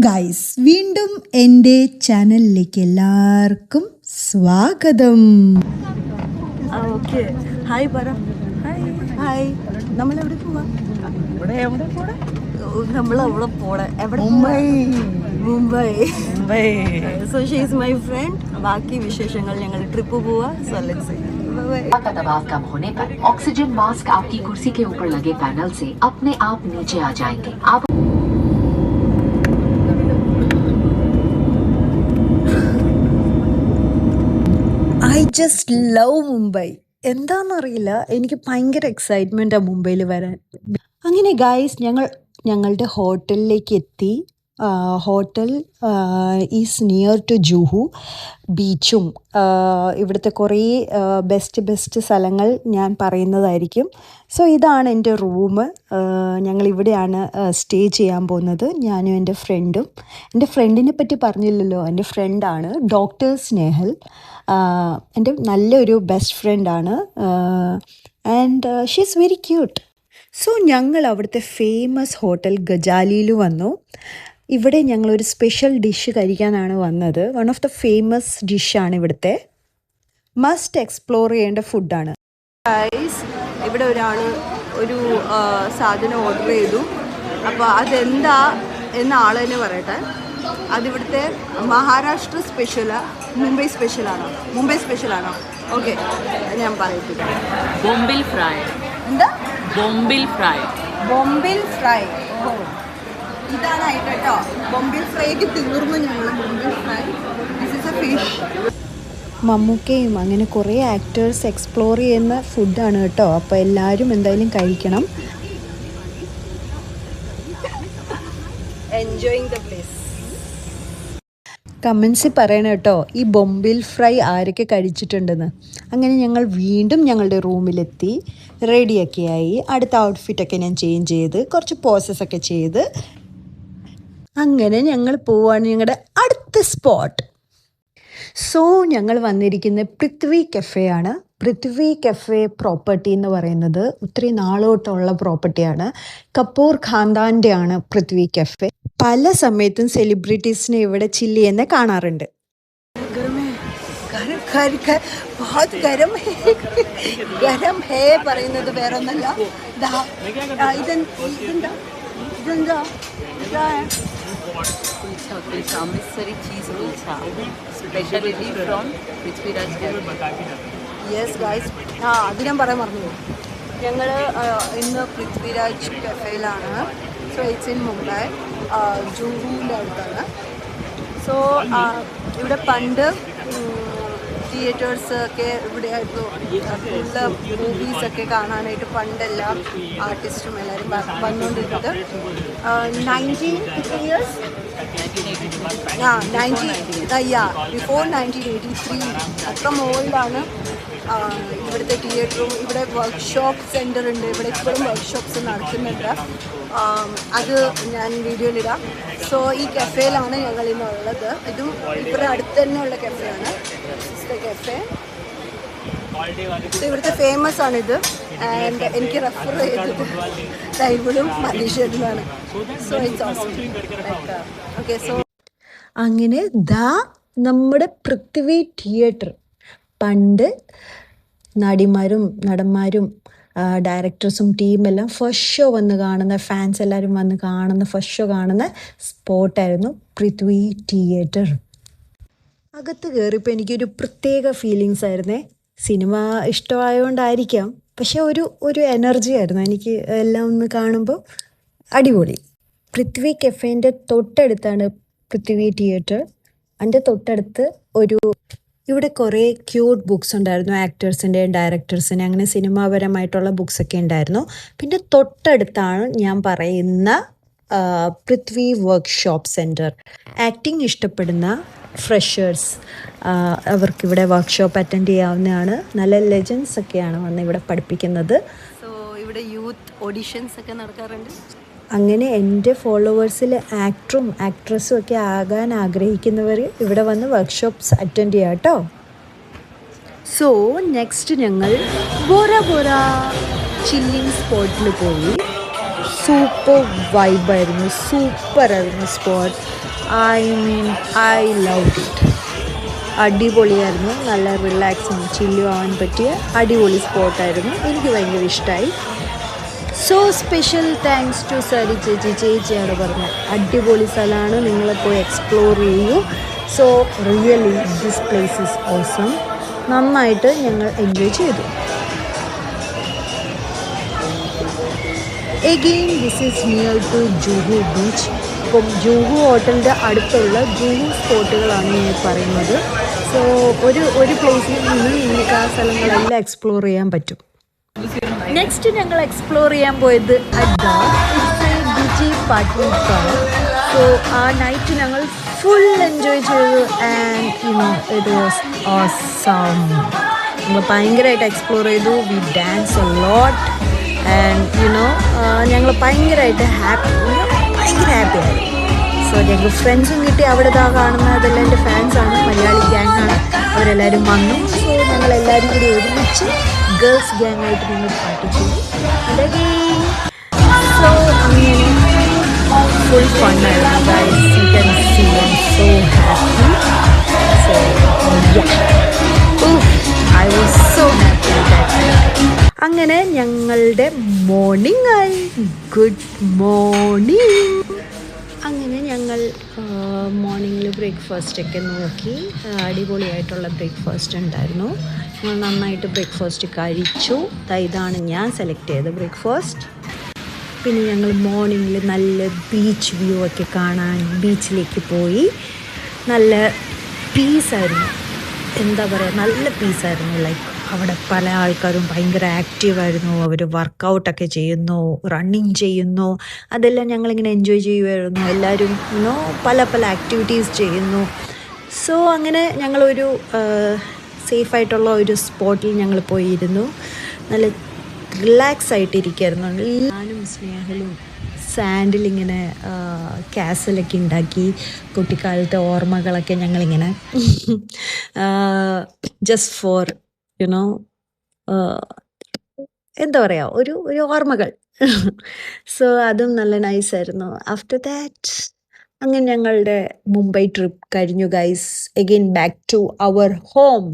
Guys, വീണ്ടും എൻ്റെ ചാനലിലേക്ക് എല്ലാവർക്കും സ്വാഗതം. ഓക്കെ, ഹായ് പറ. ഹായ്. നമ്മളെവിടെ പോവാ? നമ്മളവിടെ പോണെ എവിടെ? Mumbai. So she is my friend. ബാക്കി വിശേഷങ്ങൾ ഞങ്ങൾ ട്രിപ്പ് പോവാ. സോ ലെറ്റ്സ് സീ. का दबाव कम होने पर ऑक्सीजन मास्क आपकी कुर्सी के ऊपर लगे पैनल से अपने आप नीचे आ जाएंगे. आप ഐ ജസ്റ്റ് ലവ് മുംബൈ. എന്താണെന്നറിയില്ല, എനിക്ക് ഭയങ്കര എക്സൈറ്റ്മെൻറ്റാണ് മുംബൈയിൽ വരാൻ. അങ്ങനെ ഗായ്സ്, ഞങ്ങളുടെ ഹോട്ടലിലേക്ക് എത്തി. Hotel is near to Juhu ബീച്ചും. ഇവിടുത്തെ കുറേ ബെസ്റ്റ് സ്ഥലങ്ങൾ ഞാൻ പറയുന്നതായിരിക്കും. സോ ഇതാണ് എൻ്റെ റൂം. ഞങ്ങളിവിടെയാണ് സ്റ്റേ ചെയ്യാൻ പോകുന്നത്, ഞാനും എൻ്റെ ഫ്രണ്ടും. എൻ്റെ ഫ്രണ്ടിനെ പറ്റി പറഞ്ഞില്ലല്ലോ, എൻ്റെ ഫ്രണ്ടാണ് ഡോക്ടർ സ്നേഹൽ. എൻ്റെ നല്ലൊരു ബെസ്റ്റ് ഫ്രണ്ടാണ്. And she is very cute. So ഞങ്ങൾ അവിടുത്തെ ഫേമസ് ഹോട്ടൽ ഗജാലിയിൽ വന്നു. ഇവിടെ ഞങ്ങളൊരു സ്പെഷ്യൽ ഡിഷ് കഴിക്കാനാണ് വന്നത്. വൺ ഓഫ് ദ ഫേമസ് ഡിഷാണ് ഇവിടുത്തെ. മസ്റ്റ് എക്സ്പ്ലോർ ചെയ്യേണ്ട ഫുഡാണ്. ഇവിടെ ഒരാൾ ഒരു സാധനം ഓർഡർ ചെയ്തു. അപ്പോൾ അതെന്താ എന്ന ആൾ തന്നെ പറയട്ടെ. അതിവിടുത്തെ മഹാരാഷ്ട്ര സ്പെഷ്യലാ, മുംബൈ സ്പെഷ്യലാണോ? ഓക്കെ, ഞാൻ പറയത്തില്ല. ബോംബിൽ ഫ്രൈ. എന്താ? ബോംബിൽ ഫ്രൈ. ഓ, ഇതാണായിട്ട് കേട്ടോ. ബോംബിൽ ഫ്രൈക്ക് തീർന്നു ഞങ്ങൾ. Bombil fry, this is a fish. മമ്മൂക്കയും അങ്ങനെ കുറേ ആക്ടേഴ്സ് എക്സ്പ്ലോർ ചെയ്യുന്ന ഫുഡാണ് കേട്ടോ. അപ്പോൾ എല്ലാവരും എന്തായാലും കഴിക്കണം. Enjoying the place. കമൻസിൽ പറയണം കേട്ടോ, ഈ ബോംബിൽ ഫ്രൈ ആരൊക്കെ കഴിച്ചിട്ടുണ്ടെന്ന്. അങ്ങനെ ഞങ്ങൾ വീണ്ടും ഞങ്ങളുടെ റൂമിലെത്തി, റെഡിയൊക്കെ ആയി. അടുത്ത ഔട്ട്ഫിറ്റൊക്കെ ഞാൻ ചേഞ്ച് ചെയ്ത് കുറച്ച് പോസസൊക്കെ ചെയ്ത് അങ്ങനെ ഞങ്ങൾ പോവാണ് ഞങ്ങളുടെ അടുത്ത സ്പോട്ട്. സോ ഞങ്ങൾ വന്നിരിക്കുന്നത് പൃഥ്വി കഫേ ആണ്. പൃഥ്വി കഫേ പ്രോപ്പർട്ടി എന്ന് പറയുന്നത് ഒത്തിരി നാളോട്ടുള്ള പ്രോപ്പർട്ടിയാണ്. കപൂർ ഖാൻദാൻ്റെ ആണ് പൃഥ്വി കഫേ. പല സമയത്തും സെലിബ്രിറ്റീസിനെ ഇവിടെ ചില്ല് ചെയ്യുന്ന കാണാറുണ്ട്. ഗരം ഹേ പറയുന്നത് വേറൊന്നല്ല. ഇതെന്താ? Amritsari cheese kulcha, specially from Prithviraj cafe. Yes guys, അത് ഞാൻ പറയാൻ മറന്നു. ഞങ്ങൾ ഇന്ന് പൃഥ്വിരാജ് കഫേയിലാണ്. സോ ഇറ്റ്സ് ഇൻ മുംബൈ, ജൂഹുവിൻ്റെ അടുത്താണ്. സോ ഇവിടെ പണ്ട് തിയേറ്റേഴ്സ് ഒക്കെ ഇവിടെ ആയിരുന്നു. ഫുള്ള് മൂവീസൊക്കെ കാണാനായിട്ട് പണ്ടെല്ലാം ആർട്ടിസ്റ്റും എല്ലാവരും വന്നുകൊണ്ടിരുന്നത്. 1983 years? ബിഫോർ 1983. അത്ര മുകളിലാണ് ഇവിടുത്തെ തിയേറ്ററും. ഇവിടെ വർക്ക്ഷോപ്പ് സെൻറ്റർ ഉണ്ട്. ഇവിടെ ഇപ്പോഴും വർക്ക്ഷോപ്പ്സ് നടക്കുന്നുണ്ട്. അത് ഞാൻ വീഡിയോയിലിടാം. സോ ഈ കഫേയിലാണ് ഞങ്ങൾ ഇന്നുള്ളത്. ഇതും ഇവിടെ അടുത്ത് തന്നെയുള്ള കഫേയാണ് കഫേ. ഇവിടുത്തെ ഫേമസ് ആണിത്. ആൻഡ് എനിക്ക് റെഫർ ചെയ്തത് ടൈബിളും മലീഷേട്ടനാണ്. So it's awesome. Okay, so അങ്ങനെ നമ്മുടെ പൃഥ്വി തിയേറ്റർ. പണ്ട് നടിമാരും നടന്മാരും ഡയറക്ടേഴ്സും ടീമെല്ലാം ഫസ്റ്റ് ഷോ വന്ന് കാണുന്ന, ഫാൻസ് എല്ലാവരും വന്ന് കാണുന്ന, ഫസ്റ്റ് ഷോ കാണുന്ന സ്പോട്ടായിരുന്നു പൃഥ്വി തിയേറ്റർ. അകത്ത് കയറിയപ്പോൾ എനിക്കൊരു പ്രത്യേക ഫീലിങ്സ് ആയിരുന്നേ. സിനിമ ഇഷ്ടമായതുകൊണ്ടായിരിക്കാം, പക്ഷെ ഒരു എനർജി ആയിരുന്നു എനിക്ക് എല്ലാം ഒന്ന് കാണുമ്പോൾ. അടിപൊളി. പൃഥ്വി കഫേൻ്റെ തൊട്ടടുത്താണ് പൃഥ്വി തിയേറ്റർ. അതിൻ്റെ തൊട്ടടുത്ത് ഇവിടെ കുറേ ക്യൂട്ട് ബുക്സ് ഉണ്ടായിരുന്നു, ആക്ടേഴ്സിൻ്റെയും ഡയറക്ടേഴ്സിൻ്റെ അങ്ങനെ സിനിമാപരമായിട്ടുള്ള ബുക്സൊക്കെ ഉണ്ടായിരുന്നു. പിന്നെ തൊട്ടടുത്താണ് ഞാൻ പറയുന്ന പൃഥ്വി വർക്ക്ഷോപ്പ് സെൻറ്റർ. ആക്ടിങ് ഇഷ്ടപ്പെടുന്ന ഫ്രഷേഴ്സ് അവർക്കിവിടെ വർക്ക്ഷോപ്പ് അറ്റൻഡ് ചെയ്യാവുന്നതാണ്. നല്ല ലെജൻസ് ഒക്കെയാണ് വന്ന് ഇവിടെ പഠിപ്പിക്കുന്നത്. സോ ഇവിടെ യൂത്ത് ഓഡിഷൻസ് ഒക്കെ നടക്കാറുണ്ട്. അങ്ങനെ എൻ്റെ ഫോളോവേഴ്സിൽ ആക്ടറും ആക്ട്രസും ഒക്കെ ആകാൻ ആഗ്രഹിക്കുന്നവർ ഇവിടെ വന്ന് വർക്ക്ഷോപ്പ്സ് അറ്റൻഡ് ചെയ്യാം കേട്ടോ. സോ നെക്സ്റ്റ് ഞങ്ങൾ ബോറ ചില്ലിങ് സ്പോട്ടിൽ പോയി. സൂപ്പർ വൈബായിരുന്നു, സൂപ്പറായിരുന്നു spot. I mean I love it. അടിപൊളിയായിരുന്നു. നല്ല റിലാക്സിങ് ചില്ലു ആവാൻ പറ്റിയ അടിപൊളി സ്പോട്ടായിരുന്നു. എനിക്ക് ഭയങ്കര ഇഷ്ടമായി. സോ സ്പെഷ്യൽ താങ്ക്സ് ടു സരി ചേച്ചിയാണ് പറഞ്ഞത് അടിപൊളി സ്ഥലമാണ്, നിങ്ങൾ പോയി എക്സ്പ്ലോർ ചെയ്യൂ. So really this place is awesome. നന്നായിട്ട് ഞങ്ങൾ എൻജോയ് ചെയ്തു. Again this is near to Juhu beach. ഇപ്പം ജൂഹു ഹോട്ടലിൻ്റെ അടുത്തുള്ള ജൂഹു സ്പോട്ടുകളാണ് ഞാൻ പറയുന്നത്. സോ ഒരു പ്ലേസിൽ നിന്ന് നിങ്ങൾക്ക് ആ സ്ഥലങ്ങളെല്ലാം എക്സ്പ്ലോർ ചെയ്യാൻ പറ്റും. നെക്സ്റ്റ് ഞങ്ങൾ എക്സ്പ്ലോർ ചെയ്യാൻ പോയത് ഡിജി പാർട്ടി പാർക്ക്. സോ ആ നൈറ്റ് ഞങ്ങൾ ഫുൾ എൻജോയ് ചെയ്തു. And it was awesome. ഞങ്ങൾ ഭയങ്കരമായിട്ട് എക്സ്പ്ലോർ ചെയ്തു. We dance a lot. And ഞങ്ങൾ ഭയങ്കരമായിട്ട് ഭയങ്കര ഹാപ്പിയായിരുന്നു. സോ ഞങ്ങൾക്ക് ഫ്രണ്ട്സും കിട്ടി. അവിടെ കാണുന്നതെല്ലാം എൻ്റെ ഫാൻസാണ്, മലയാളി ഗ്യാങ്ങാണ്. അവരെല്ലാവരും വന്നു. സോ ഞങ്ങളെല്ലാവരും കൂടി ഒരുമിച്ച് ഗേൾസ് ഗ്യാങ്ങായിട്ട് ഞങ്ങൾ പാർട്ടി ചെയ്തു. സോ അങ്ങനെ ഫുൾ ഫണ്ണായിരുന്നു guys. You can see I am so happy. So I was so happy that. അങ്ങനെ ഞങ്ങളുടെ മോർണിംഗ് ആയി. Good morning. അങ്ങനെ ഞങ്ങൾ മോർണിംഗിൽ ബ്രേക്ക്ഫാസ്റ്റൊക്കെ നോക്കി. അടിപൊളിയായിട്ടുള്ള ബ്രേക്ക്ഫാസ്റ്റ് ഉണ്ടായിരുന്നു. ഞങ്ങൾ നന്നായിട്ട് ബ്രേക്ക്ഫാസ്റ്റ് കഴിച്ചു. ഇതാണ് ഞാൻ സെലക്ട് ചെയ്ത ബ്രേക്ക്ഫാസ്റ്റ്. പിന്നെ ഞങ്ങൾ മോർണിംഗിൽ നല്ല ബീച്ച് വ്യൂ ഒക്കെ കാണാൻ ബീച്ചിലേക്ക് പോയി. നല്ല പീസായിരുന്നു, എന്താ പറയുക, നല്ല പീസായിരുന്നു. ലൈക്ക് അവിടെ പല ആൾക്കാരും ഭയങ്കര ആക്റ്റീവായിരുന്നു. അവർ വർക്കൗട്ടൊക്കെ ചെയ്യുന്നു, റണ്ണിങ് ചെയ്യുന്നു. അതെല്ലാം ഞങ്ങളിങ്ങനെ എൻജോയ് ചെയ്യുമായിരുന്നു. എല്ലാവരും പല പല ആക്ടിവിറ്റീസ് ചെയ്യുന്നു. സോ അങ്ങനെ ഞങ്ങളൊരു സേഫായിട്ടുള്ള ഒരു സ്പോട്ടിൽ ഞങ്ങൾ പോയിരുന്നു. നല്ല റിലാക്സ് ആയിട്ടിരിക്കുകയായിരുന്നു. ഞാനും സ്നേഹലും സാൻഡിലിങ്ങനെ കാസലൊക്കെ ഉണ്ടാക്കി കുട്ടിക്കാലത്തെ ഓർമ്മകളൊക്കെ ഞങ്ങളിങ്ങനെ ജസ്റ്റ് ഫോർ എന്താ പറയുക, ഒരു ഓർമ്മകൾ. സോ അതും നല്ല നൈസായിരുന്നു. ആഫ്റ്റർ ദാറ്റ് അങ്ങനെ ഞങ്ങളുടെ മുംബൈ ട്രിപ്പ് കഴിഞ്ഞു guys. Again back to our home.